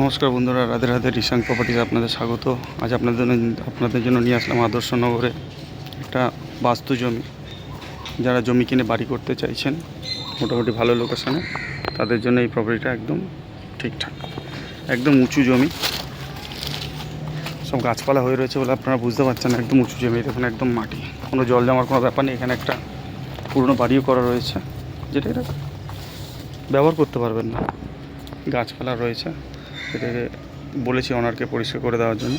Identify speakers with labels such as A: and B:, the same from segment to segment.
A: নমস্কার বন্ধুরা, রাধে রাধে। রিশাং প্রপার্টিতে আপনাদের স্বাগত। আজ আপনাদের জন্য নিয়ে আসলাম আদর্শনগরে একটা বাস্তু জমি। যারা জমি কিনে বাড়ি করতে চাইছেন মোটামুটি ভালো লোকেশনে, তাদের জন্য এই প্রপার্টিটা একদম ঠিকঠাক। একদম উঁচু জমি, সব গাছপালা হয়ে রয়েছে বলে আপনারা বুঝতে পারছেন। একদম উঁচু জমি, দেখুন একদম মাটি, কোনো জল জমার কোনো ব্যাপার নেই। এখানে একটা পুরনো বাড়িও করা রয়েছে, যেটা এটা ব্যবহার করতে পারবেন না। গাছপালা রয়েছে, সেটাকে বলেছি ওনারকে পরিষ্কার করে দেওয়ার জন্য।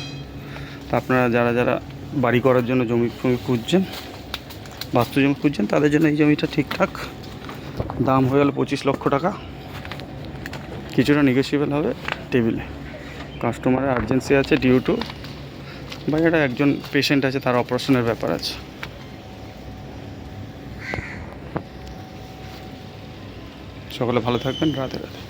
A: তা আপনারা যারা যারা বাড়ি করার জন্য জমি খুঁজছেন, বাস্তু জমি খুঁজছেন, তাদের জন্য এই জমিটা ঠিকঠাক। দাম হয়ে গেল 25 লক্ষ টাকা। কিছুটা নেগোসিয়েবল হবে টেবিলে। কাস্টমারের আর্জেন্সি আছে ডিউ টু বা এটা একজন পেশেন্ট আছে, তার অপারেশনের ব্যাপার আছে। সকলে ভালো থাকবেন, রাধে রাধে।